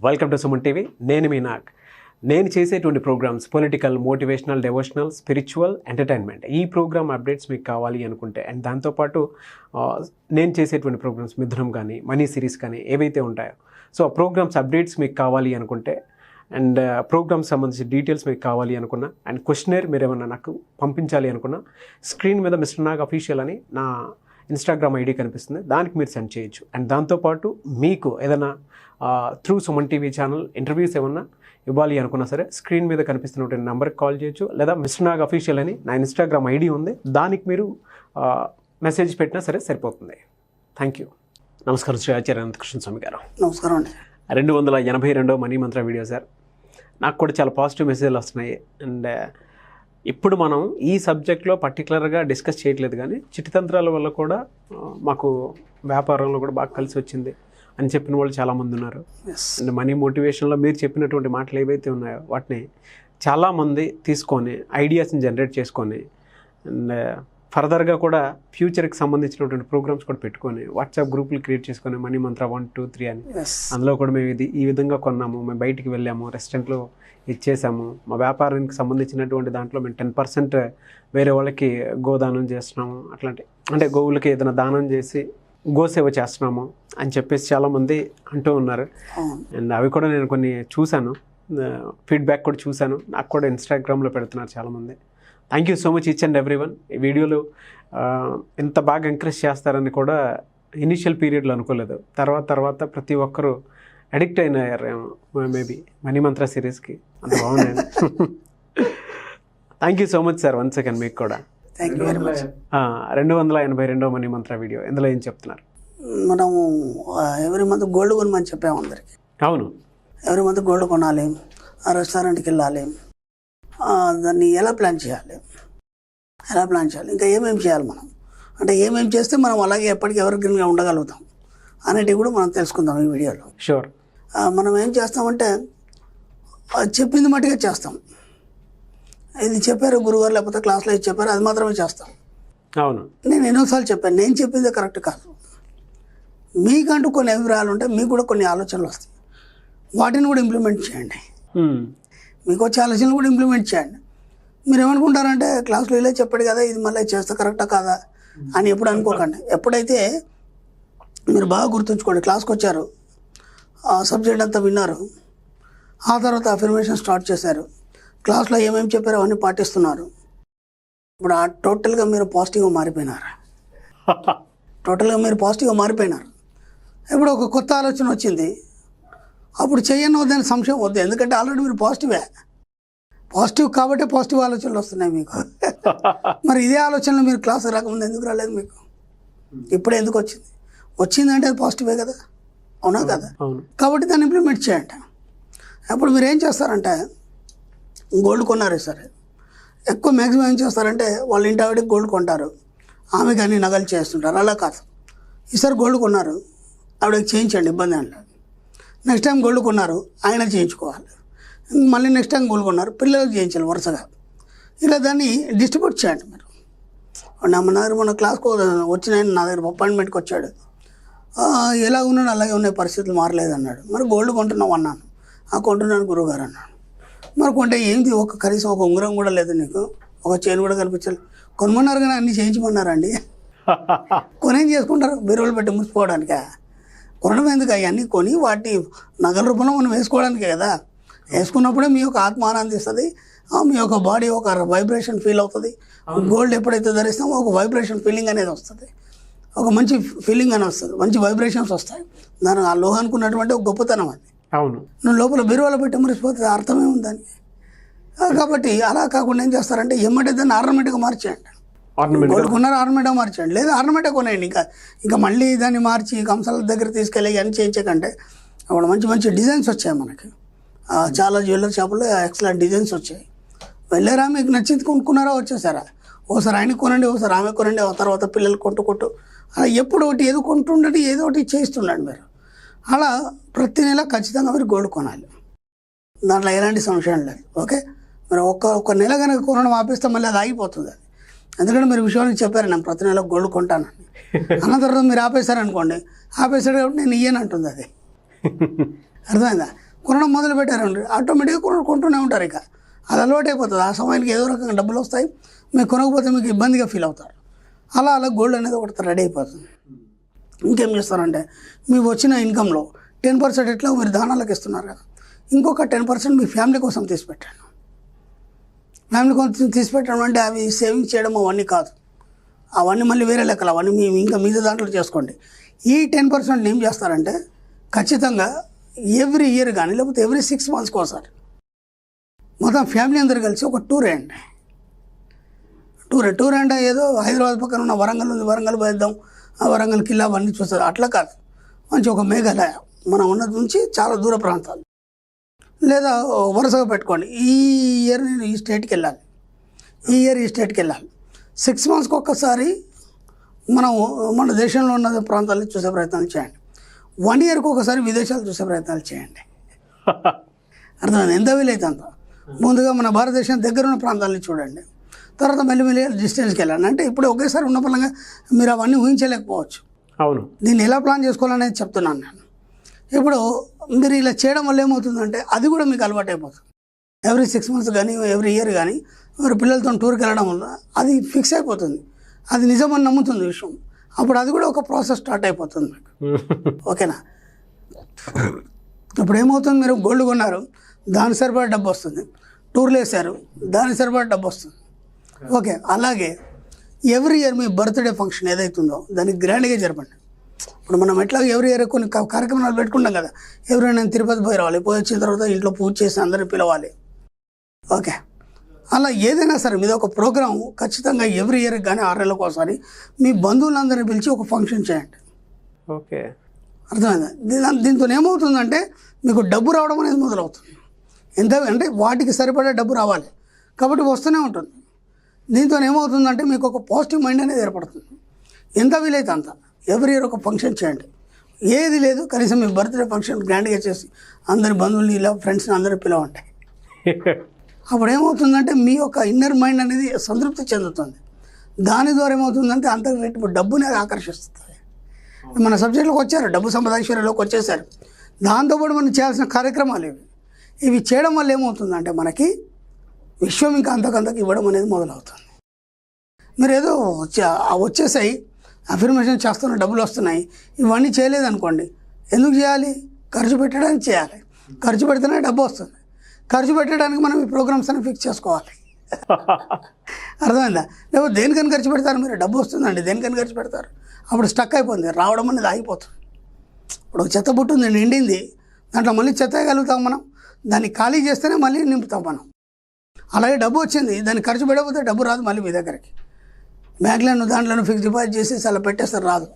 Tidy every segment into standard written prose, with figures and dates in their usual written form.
Welcome to Suman TV. నేను మీ నాగ్. నేను చేసేటువంటి programmes political, motivational, devotional, spiritual, entertainment. ఈ ప్రోగ్రామ్ అప్డేట్స్ మీకు కావాలి అనుకుంటే అండ్ దాంతోపాటు నేను చేసేటువంటి ప్రోగ్రామ్స్ మిథునం కానీ మనీ సిరీస్ కానీ ఏవైతే ఉంటాయో సో ఆ ప్రోగ్రామ్స్ అప్డేట్స్ మీకు కావాలి అనుకుంటే అండ్ ప్రోగ్రామ్ సంబంధించి డీటెయిల్స్ మీకు కావాలి అనుకున్నా అండ్ క్వశ్చనర్ మీరు ఏమన్నా నాకు పంపించాలి అనుకున్నా స్క్రీన్ మీద మిస్టర్ నాగ్ అఫీషియల్ అని నా ఇన్స్టాగ్రామ్ ఐడి కనిపిస్తుంది, దానికి మీరు సెండ్ చేయొచ్చు. అండ్ దాంతోపాటు మీకు ఏదైనా through Suman TV channel interviews ఏమన్నా ఇవ్వాలి అనుకున్నా సరే స్క్రీన్ మీద కనిపిస్తున్న నెంబర్కి కాల్ చేయొచ్చు, లేదా మిస్టర్ నాగ్ అఫీషియల్ అని నా ఇన్స్టాగ్రామ్ ఐడి ఉంది, దానికి మీరు మెసేజ్ పెట్టినా సరే సరిపోతుంది. Thank you. నమస్కారం శ్రీ ఆచార్య అనంతకృష్ణ స్వామి గారు. నమస్కారం అండి. 282వ మనీ మంత్ర వీడియో సార్. నాకు కూడా చాలా పాజిటివ్ మెసేజ్లు వస్తున్నాయి. అండ్ ఇప్పుడు మనం ఈ సబ్జెక్ట్లో పర్టికులర్గా డిస్కస్ చేయట్లేదు, కానీ చిట్టితంత్రాల వల్ల కూడా మాకు వ్యాపారంలో కూడా బాగా కలిసి వచ్చింది అని చెప్పిన వాళ్ళు చాలామంది ఉన్నారు. అండ్ మనీ మోటివేషన్లో మీరు చెప్పినటువంటి మాటలు ఏవైతే ఉన్నాయో వాటిని చాలామంది తీసుకొని ఐడియాస్ని జనరేట్ చేసుకొని అండ్ ఫర్దర్గా కూడా ఫ్యూచర్కి సంబంధించినటువంటి ప్రోగ్రామ్స్ కూడా పెట్టుకొని వాట్సాప్ గ్రూపులు క్రియేట్ చేసుకొని మనీ మంత్ర 1, 2, 3 అని అందులో కూడా మేము ఈ విధంగా కొన్నాము, మేము బయటికి వెళ్ళాము, రెస్టారెంట్లో ఇచ్చేసాము, మా వ్యాపారానికి సంబంధించినటువంటి దాంట్లో మేము 10% వేరే వాళ్ళకి గోదానం చేస్తున్నాము, అట్లాంటి అంటే గోవులకి ఏదైనా దానం చేసి గోసేవ చేస్తున్నాము అని చెప్పేసి చాలామంది అంటూ ఉన్నారు. అండ్ అవి కూడా నేను కొన్ని చూశాను, ఫీడ్బ్యాక్ కూడా చూశాను, నాకు కూడా ఇన్స్టాగ్రామ్లో పెడుతున్నారు చాలామంది. Thank you so much each and every one. ఈ వీడియోలు ఇంత బాగా ఎంకరేజ్ చేస్తారని కూడా ఇనిషియల్ పీరియడ్లో అనుకోలేదు. తర్వాత ప్రతి ఒక్కరూ అడిక్ట్ అయినారు మేబీ మనీ మంత్ర సిరీస్కి. అంత బాగున్నాయి. Thank you so much sir once again. మీకు కూడా థ్యాంక్ యూ వెరీ మచ్. 282వ మనీ మంత్ర వీడియో, ఇందులో ఏం చెప్తున్నారు? మనము ఎవ్రీ మంత్ గోల్డ్ కొనమని చెప్పాము అందరికి. అవును, ఎవ్రీ మంత్ గోల్డ్ కొనాలి, ఆ రెస్టారెంట్కి వెళ్ళాలి, దాన్ని ఎలా ప్లాన్ చేయాలి, ఇంకా ఏమేమి చేయాలి మనం, అంటే ఏమేమి చేస్తే మనం అలాగే ఎప్పటికీ ఎవరిగ్రీన్గా ఉండగలుగుతాం అనేటివి కూడా మనం తెలుసుకుందాం ఈ వీడియోలో. షూర్. మనం ఏం చేస్తామంటే చెప్పింది మట్టుగా చేస్తాం. ఇది చెప్పారు గురుగారు లేకపోతే క్లాస్లో ఇది చెప్పారు అది మాత్రమే చేస్తాం. అవును, నేను ఎన్నోసార్లు చెప్పాను, నేను చెప్పింది కరెక్ట్ కాదు. మీకంటూ కొన్ని అభిప్రాయాలు ఉంటాయి, మీకు కూడా కొన్ని ఆలోచనలు వస్తాయి, వాటిని కూడా ఇంప్లిమెంట్ చేయండి. మీకు వచ్చే ఆలోచనలు కూడా ఇంప్లిమెంట్ చేయండి. మీరు ఏమనుకుంటారంటే క్లాస్లో ఇలా చెప్పాడు కదా ఇది మళ్ళీ చేస్తే కరెక్టా కాదా అని ఎప్పుడు అనుకోకండి. ఎప్పుడైతే మీరు బాగా గుర్తుంచుకోండి, క్లాస్కి వచ్చారు, ఆ సబ్జెక్ట్ అంతా విన్నారు, ఆ తర్వాత అఫర్మేషన్ స్టార్ట్ చేశారు, క్లాస్లో ఏమేమి చెప్పారో అవన్నీ పాటిస్తున్నారు, ఇప్పుడు టోటల్గా మీరు పాజిటివ్గా మారిపోయినారు. ఇప్పుడు ఒక కొత్త ఆలోచన వచ్చింది, అప్పుడు చెయ్యను వద్దని సంశయం వద్దు, ఎందుకంటే ఆల్రెడీ మీరు పాజిటివ్ కాబట్టి పాజిటివ్ ఆలోచనలు వస్తున్నాయి మీకు. మరి ఇదే ఆలోచనలు మీరు క్లాస్ రాకముందు ఎందుకు రాలేదు మీకు? ఇప్పుడు ఎందుకు వచ్చిందంటే అది పాజిటివే కదా, అవునా కదా? కాబట్టి దాన్ని ఇంప్లిమెంట్ చేయండి. అప్పుడు మీరు ఏం చేస్తారంటే గోల్డ్ కొన్నారు సరే, ఎక్కువ మ్యాక్సిమం ఏం చేస్తారంటే వాళ్ళ ఇంటి ఆవిడకి గోల్డ్ కొంటారు, ఆమెకి అన్ని నగలు చేస్తుంటారు. అలా కాదు, ఈసారి గోల్డ్ కొన్నారు ఆవిడకి చేయించండి, ఇబ్బంది అని లేదు. నెక్స్ట్ టైం గోల్డ్ కొన్నారు ఆయన చేయించుకోవాలి, మళ్ళీ నెక్స్ట్ టైం గోల్డ్ కొన్నారు పిల్లలకు చేయించాలి వరుసగా. ఇలా దాన్ని డిస్ట్రిబ్యూట్ చేయండి. మీరు నా దగ్గర మన క్లాస్కు వచ్చిన ఆయన నా దగ్గర అపాయింట్మెంట్కి వచ్చాడు, ఎలా ఉన్నాడు అలాగే ఉన్నాయి, పరిస్థితులు మారలేదు అన్నాడు. మరి గోల్డ్ కొంటున్నావు అన్నాను. కొంటున్నాను గురువుగారు అన్నాడు. మరి కొంటే ఏంటి, కనీసం ఒక ఉంగరం కూడా లేదు నీకు, ఒక చైన్ కూడా కనిపించాలి. కొనమన్నారు కానీ అన్నీ చేయించమన్నారండి. కొనేం చేసుకుంటారు, బీరువాలు పెట్టి మురిసిపోవడానికా? కొనడం ఎందుకు? అవన్నీ కొని వాటిని నగల రూపంలో మనం వేసుకోవడానికే కదా. వేసుకున్నప్పుడే మీ యొక్క ఆత్మ ఆనందిస్తుంది, మీ యొక్క బాడీ ఒక వైబ్రేషన్ ఫీల్ అవుతుంది. గోల్డ్ ఎప్పుడైతే ధరిస్తామో ఒక వైబ్రేషన్ ఫీలింగ్ అనేది వస్తుంది, ఒక మంచి ఫీలింగ్ అని వస్తుంది, మంచి వైబ్రేషన్స్ వస్తాయి. దాని ఆ లోహానికి ఉన్నటువంటి ఒక గొప్పతనం అది. అవును, నువ్వు లోపల బీరువాలో పెట్టి మురిసిపోతుంది, అర్థమే ఉంది దానికి. కాబట్టి అలా కాకుండా ఏం చేస్తారంటే ఎమ్మటే దాన్ని ఆర్నమెంట్గా మార్చేయండి. గోల్డ్ కొన్నారు ఆర్నమెంట్గా మార్చేయండి, లేదా ఆర్నమెంటే కొనేయండి. ఇంకా మళ్ళీ దాన్ని మార్చి కంసాల దగ్గర తీసుకెళ్ళి అని చేయించకంటే అప్పుడు మంచి మంచి డిజైన్స్ వచ్చాయి మనకి. చాలా జ్యువెలరీ షాపుల్లో ఎక్సలెంట్ డిజైన్స్ వచ్చాయి. వెళ్ళారా, మీకు నచ్చింది కొనుక్కున్నారా, వచ్చేసారా? ఓసారి ఆయన కొనండి, ఓసారి ఆమె కొనండి, ఆ తర్వాత పిల్లలు కొట్టు అలా ఎప్పుడు ఒకటి ఏదో కొంటుండండి, ఏదో ఒకటి చేస్తుండండి మీరు. అలా ప్రతి నెల ఖచ్చితంగా మీరు గోల్డ్ కొనాలి, దాంట్లో ఎలాంటి సంశయం లేదు. ఓకే, మీరు ఒక్క నెల కనుక కొనడం ఆపేస్తే మళ్ళీ అది ఆగిపోతుంది. ఎందుకంటే మీరు విషయానికి చెప్పారు నేను ప్రతి నెల గోల్డ్ కొంటానని, అన్న తర్వాత మీరు ఆపేశారనుకోండి, ఆపేశాడు కాబట్టి నేను ఇయ్యను అంటుంది అది. అర్థమైందా? కొనడం మొదలు పెట్టారండి ఆటోమేటిక్గా కొంటూనే ఉంటారు. ఇక అది అలవాటు అయిపోతుంది. ఆ సమయానికి ఏదో రకంగా డబ్బులు వస్తాయి, మీరు కొనకపోతే మీకు ఇబ్బందిగా ఫీల్ అవుతారు. అలా గోల్డ్ అనేది ఒకటి రెడీ అయిపోతుంది. ఇంకేం చేస్తారంటే మీకు వచ్చిన ఇన్కంలో 10% ఎట్లా మీరు దానాలకు ఇస్తున్నారు కదా, ఇంకొక 10% మీ ఫ్యామిలీ కోసం తీసిపెట్టాను. ఫ్యామిలీ కోసం తీసిపెట్టడం అంటే అవి సేవింగ్ చేయడం అవన్నీ కాదు, అవన్నీ మళ్ళీ వేరే లెక్కలు, అవన్నీ మీ ఇంకా మీద దాంట్లో చేసుకోండి. ఈ 10% ఏం చేస్తారంటే ఖచ్చితంగా ఎవ్రీ ఇయర్ కానీ లేకపోతే ఎవ్రీ 6 monthsకి ఒకసారి మొత్తం ఫ్యామిలీ అందరు కలిసి ఒక టూర్ వేయండి. టూర్ అంటే ఏదో హైదరాబాద్ పక్కన ఉన్న వరంగల్ ఉంది, వరంగల్ పోయిద్దాం, ఆ వరంగల్ కిల్లా అవన్నీ చూస్తారు, అట్లా కాదు. మంచి ఒక మేఘాలయ మనం ఉన్నది నుంచి చాలా దూర ప్రాంతాలు, లేదా వరుసగా పెట్టుకోండి. ఈ ఇయర్ నేను ఈ స్టేట్కి వెళ్ళాలి, ఈ ఇయర్ ఈ స్టేట్కి వెళ్ళాలి. 6 monthsకి ఒక్కసారి మనం మన దేశంలో ఉన్న ప్రాంతాలను చూసే ప్రయత్నాలు చేయండి. 1 yearకి ఒకసారి విదేశాలు చూసే ప్రయత్నాలు చేయండి. అర్థమైంది? ఎంత వీలైతే అంత. ముందుగా మన భారతదేశం దగ్గర ఉన్న ప్రాంతాలని చూడండి, తర్వాత మెల్లిమెల్లి డిస్టెన్స్కి వెళ్ళండి. అంటే ఇప్పుడు ఒకేసారి ఉన్న పరంగా మీరు అవన్నీ ఊహించలేకపోవచ్చు. అవును, దీన్ని ఎలా ప్లాన్ చేసుకోవాలనేది చెప్తున్నాను నేను. ఇప్పుడు మీరు ఇలా చేయడం వల్ల ఏమవుతుందంటే అది కూడా మీకు అలవాటు అయిపోతుంది. ఎవ్రీ 6 months కానీ ఎవ్రీ ఇయర్ కానీ మరి పిల్లలతో టూర్కి వెళ్ళడం వల్ల అది ఫిక్స్ అయిపోతుంది, అది నిజమని నమ్ముతుంది విషయం. అప్పుడు అది కూడా ఒక ప్రాసెస్ స్టార్ట్ అయిపోతుంది మీకు. ఓకేనా? ఇప్పుడు ఏమవుతుంది, మీరు గోల్డ్ కొన్నారు, దాని సరిపడా డబ్బు వస్తుంది. టూర్లు వేసారు, దాని సరిపడా డబ్బు వస్తుంది. ఓకే, అలాగే ఎవ్రీ ఇయర్ మీ బర్త్డే ఫంక్షన్ ఏదైతుందో దాన్ని గ్రాండ్గా జరపండి. ఇప్పుడు మనం ఎట్లా ఎవ్రీ ఇయర్ కొన్ని కార్యక్రమాలు పెట్టుకుంటాం కదా, ఎవరైనా నేను తిరుపతి పోయి రావాలి, పోయి వచ్చిన తర్వాత ఇంట్లో పూజ చేసి అందరిని పిలవాలి. ఓకే, అలా ఏదైనా సరే మీద ఒక ప్రోగ్రాం ఖచ్చితంగా ఎవ్రీ ఇయర్ కానీ 6 నెలలకు ఒకసారి మీ బంధువులందరినీ పిలిచి ఒక ఫంక్షన్ చేయండి. ఓకే, అర్థమైందా? దీంతో ఏమవుతుందంటే మీకు డబ్బు రావడం అనేది మొదలవుతుంది. ఎంత అంటే వాటికి సరిపడే డబ్బు రావాలి కాబట్టి వస్తూనే ఉంటుంది. దీంతో ఏమవుతుందంటే మీకు ఒక పాజిటివ్ మైండ్ అనేది ఏర్పడుతుంది. ఎంత వీలైతే అంత ఎవ్రీ ఇయర్ ఒక ఫంక్షన్ చేయండి. ఏది లేదు కనీసం మీ బర్త్డే ఫంక్షన్ గ్రాండ్గా చేసి అందరి బంధువుల్ని ఇలా ఫ్రెండ్స్ని అందరినీ పిలవండి. అప్పుడు ఏమవుతుందంటే మీ యొక్క ఇన్నర్ మైండ్ అనేది సంతృప్తి చెందుతుంది. దాని ద్వారా ఏమవుతుందంటే అంతకు డబ్బుని ఆకర్షిస్తుంది. మన సబ్జెక్టులోకి వచ్చారు, డబ్బు సంపదాశ్వర్యంలోకి వచ్చేసారు. దాంతోపాటు మనం చేయాల్సిన కార్యక్రమాలు ఇవి చేయడం వల్ల ఏమవుతుందంటే మనకి విశ్వం ఇంకా అంతకంతకు ఇవ్వడం అనేది మొదలవుతుంది. మీరు ఏదో వచ్చేసాయి అఫర్మేషన్ చేస్తున్న డబ్బులు వస్తున్నాయి, ఇవన్నీ చేయలేదనుకోండి, ఎందుకు చేయాలి? ఖర్చు పెట్టడానికి చేయాలి. ఖర్చు పెడితేనే డబ్బు వస్తుంది. ఖర్చు పెట్టడానికి మనం ఈ ప్రోగ్రామ్స్ అని ఫిక్స్ చేసుకోవాలి. అర్థమైందా? లేకపోతే దేనికని ఖర్చు పెడతారు మీరు? డబ్బు వస్తుందండి, దేనికని ఖర్చు పెడతారు? అప్పుడు స్టక్ అయిపోతుంది, రావడం అనేది ఆగిపోతుంది. ఇప్పుడు చెత్త బుట్టు ఉంది, నిండింది, దాంట్లో మళ్ళీ చెత్త వేయగలుగుతాం మనం, దాన్ని ఖాళీ చేస్తేనే మళ్ళీ నింపుతాం మనం. అలాగే డబ్బు వచ్చింది, దాన్ని ఖర్చు పెట్టకపోతే డబ్బు రాదు మళ్ళీ మీ దగ్గరికి. బ్యాంకులను దాంట్లో ఫిక్స్ డిపాజిట్ చేసి అలా పెట్టేస్తారు, రాదు.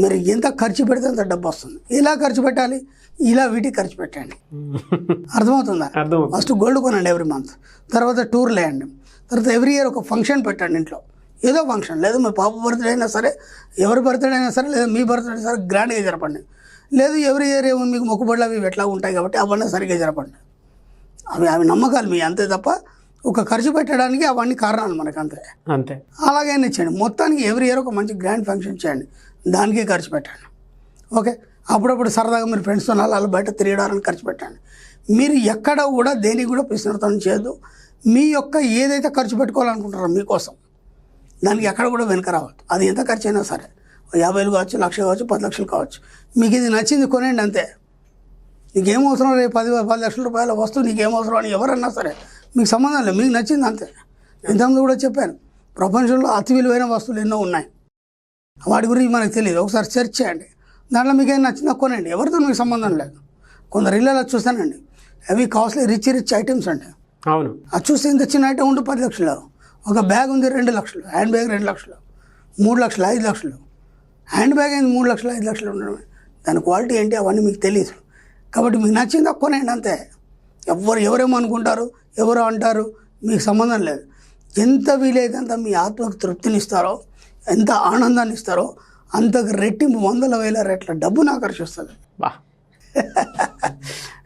మరి ఎంత ఖర్చు పెడితే అంత డబ్బు వస్తుంది. ఎలా ఖర్చు పెట్టాలి? ఇలా వీటికి ఖర్చు పెట్టండి. అర్థమవుతుందా? ఫస్ట్ గోల్డ్ కొనండి ఎవ్రీ మంత్, తర్వాత టూర్లు వేయండి, తర్వాత ఎవ్రీ ఇయర్ ఒక ఫంక్షన్ పెట్టండి ఇంట్లో, ఏదో ఫంక్షన్. లేదు మీ పాప బర్త్డే అయినా సరే, ఎవరి బర్త్డే అయినా సరే, లేదా మీ బర్త్డే సరే గ్రాండ్గా జరపండి. లేదు ఎవ్రీ ఇయర్ ఏమో మీకు మొక్కుబడులు అవి ఎట్లా ఉంటాయి కాబట్టి అవన్నీ సరిగ్గా జరపండి. అవి నమ్మకాలు మీ, అంతే తప్ప ఒక ఖర్చు పెట్టడానికి అవన్నీ కారణాలు మనకు, అంతే. అలాగైనా చేయండి. మొత్తానికి ఎవ్రీ ఇయర్ ఒక మంచి గ్రాండ్ ఫంక్షన్ చేయండి, దానికే ఖర్చు పెట్టండి. ఓకే, అప్పుడప్పుడు సరదాగా మీరు ఫ్రెండ్స్తో అలా బయట తిరగడానికి ఖర్చు పెట్టండి. మీరు ఎక్కడ కూడా దేనికి కూడా పిసినర్థం చేయొద్దు. మీ యొక్క ఏదైతే ఖర్చు పెట్టుకోవాలనుకుంటారో మీకోసం, దానికి ఎక్కడ కూడా వెనక రావద్దు. అది ఎంత ఖర్చు అయినా సరే, 50,000 కావచ్చు, 1,00,000 కావచ్చు, 10 లక్షలు కావచ్చు. మీకు ఇది నచ్చింది కొనండి, అంతే. నీకేం అవసరం లేదు 10 లక్షల రూపాయల వస్తువు నీకేం అవసరం అని ఎవరన్నా సరే మీకు సంబంధం లేదు, మీకు నచ్చింది అంతే. ఇంతకుముందు కూడా చెప్పాను, ప్రపంచంలో అతి విలువైన వస్తువులు ఎన్నో ఉన్నాయి, వాటి గురించి మనకు తెలియదు. ఒకసారి సెర్చ్ చేయండి, దాంట్లో మీకు ఏం నచ్చిందో కొనండి, ఎవరితో మీకు సంబంధం లేదు. కొందరు ఇళ్ళలో చూస్తానండి, అవి కాస్ట్లీ రిచ్ ఐటమ్స్ అండి. అవును, అది చూస్తే ఇంత చిన్న ఐటమ్ ఉంటే 10 లక్షలు, ఒక బ్యాగ్ ఉంది 2 లక్షలు, హ్యాండ్ బ్యాగ్ 2 లక్షలు, 3 లక్షలు, 5 లక్షలు. హ్యాండ్ బ్యాగ్ అయింది 3 లక్షలు, 5 లక్షలు ఉండడమే. దాని క్వాలిటీ ఏంటి అవన్నీ మీకు తెలియదు. కాబట్టి మీకు నచ్చిందా కొనండి, అంతే. ఎవరేమో అనుకుంటారు, ఎవరో అంటారు, మీకు సంబంధం లేదు. ఎంత వీలైతే అంత మీ ఆత్మకు తృప్తిని ఇస్తారో, ఎంత ఆనందాన్ని ఇస్తారో, అంతకు రెట్టింపు 100,000 రెట్ల డబ్బును ఆకర్షిస్తుంది.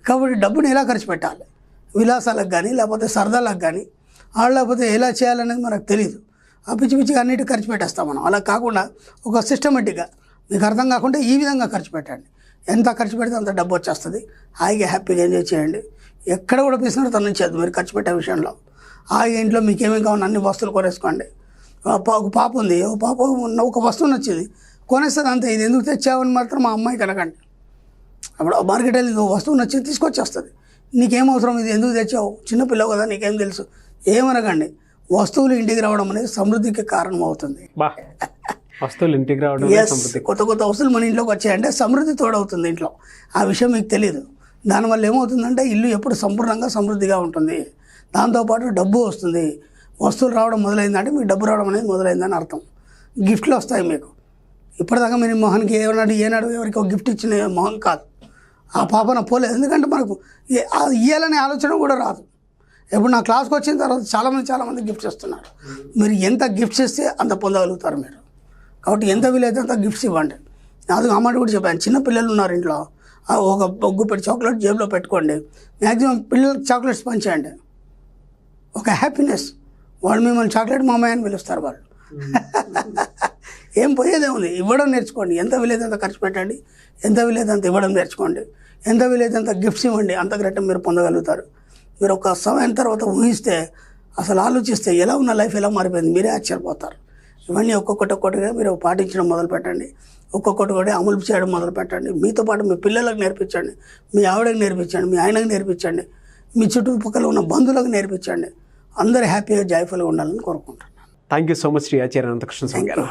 కాబట్టి డబ్బుని ఎలా ఖర్చు పెట్టాలి? విలాసాలకు కానీ, లేకపోతే సరదాలకు కానీ, లేకపోతే ఎలా చేయాలనేది మనకు తెలియదు. ఆ పిచ్చిగా అన్నిటికీ ఖర్చు పెట్టేస్తాం మనం. అలా కాకుండా ఒక సిస్టమేటిక్గా మీకు అర్థం కాకుండా ఈ విధంగా ఖర్చు పెట్టండి. ఎంత ఖర్చు పెడితే అంత డబ్బు వచ్చేస్తుంది. హాయిగా హ్యాపీగా ఎంజాయ్ చేయండి. ఎక్కడ కూడా పిసినారు నుంచేది మీరు ఖర్చు పెట్టే విషయంలో. హాయిగా ఇంట్లో మీకు ఏమేమి కావాలి అన్ని వస్తువులు కొనేసుకోండి. ఒక పాప ఉంది, ఒక పాప ఒక వస్తువు నచ్చింది కొనేస్తుంది అంతే. ఇది ఎందుకు తెచ్చావని మాత్రం మా అమ్మాయి కనకండి. అప్పుడు మార్కెట్ వెళ్ళి వస్తువు నచ్చింది తీసుకొచ్చేస్తుంది. నీకేం అవసరం, ఇది ఎందుకు తెచ్చావు, చిన్నపిల్లవు కదా నీకేం తెలుసు, ఏమనకండి. వస్తువులు ఇంటికి రావడం అనేది సమృద్ధికి కారణం అవుతుంది. వస్తువులు ఇంటికి రావడం, కొత్త కొత్త వస్తువులు మన ఇంట్లోకి వచ్చాయంటే సమృద్ధి తోడవుతుంది ఇంట్లో. ఆ విషయం మీకు తెలియదు. దానివల్ల ఏమవుతుందంటే ఇల్లు ఎప్పుడు సంపూర్ణంగా సమృద్ధిగా ఉంటుంది. దాంతోపాటు డబ్బు వస్తుంది. వస్తువులు రావడం మొదలైందంటే మీకు డబ్బు రావడం అనేది మొదలైందని అర్థం. గిఫ్ట్లు వస్తాయి మీకు. ఇప్పటిదాకా మీరు మొహన్కి ఏనాడు ఎవరికి ఒక గిఫ్ట్ ఇచ్చిన మొహం కాదు. ఆ పాపన పోలేదు. ఎందుకంటే మనకు ఇయ్యాలనే ఆలోచన కూడా రాదు. ఇప్పుడు నా క్లాస్కి వచ్చిన తర్వాత చాలామంది గిఫ్ట్స్ ఇస్తున్నారు. మీరు ఎంత గిఫ్ట్స్ ఇస్తే అంత పొందగలుగుతారు మీరు. కాబట్టి ఎంత వీలైతే అంత గిఫ్ట్స్ ఇవ్వండి. అది అమ్మాట కూడా చెప్పాను. చిన్న పిల్లలు ఉన్నారు ఇంట్లో, ఒక బొగ్గు పెట్టి చాక్లెట్ జేబులో పెట్టుకోండి. మ్యాక్సిమం పిల్లలకి చాక్లెట్స్ పంచేయండి. ఒక హ్యాపీనెస్. వాళ్ళు మిమ్మల్ని చాక్లెట్ మామయ్య అని పిలుస్తారు వాళ్ళు. ఏం పోయేదే ఉంది. ఇవ్వడం నేర్చుకోండి. ఎంత వీలైతే అంత ఖర్చు పెట్టండి. ఎంత వీలైతే అంత ఇవ్వడం నేర్చుకోండి. ఎంత వీలైతే అంత గిఫ్ట్స్ ఇవ్వండి. అంతకంటే మీరు పొందగలుగుతారు. మీరు ఒక సమయం తర్వాత ఊహిస్తే, అసలు ఆలోచిస్తే ఎలా ఉన్న లైఫ్ ఎలా మారిపోయింది మీరే ఆశ్చర్యపోతారు. ఇవన్నీ ఒక్కొక్కటిగా మీరు పాటించడం మొదలు పెట్టండి. ఒక్కొక్కటి అమలు చేయడం మొదలు పెట్టండి. మీతో పాటు మీ పిల్లలకు నేర్పించండి, మీ ఆవిడకి నేర్పించండి, మీ ఆయనకు నేర్పించండి, మీ చుట్టుపక్కల ఉన్న బంధువులకు నేర్పించండి. అందరూ హ్యాపీగా జాయ్ఫుల్గా ఉండాలని కోరుకుంటున్నాను. Thank you so much Shri Acharya Anantakrishna Swami గారు.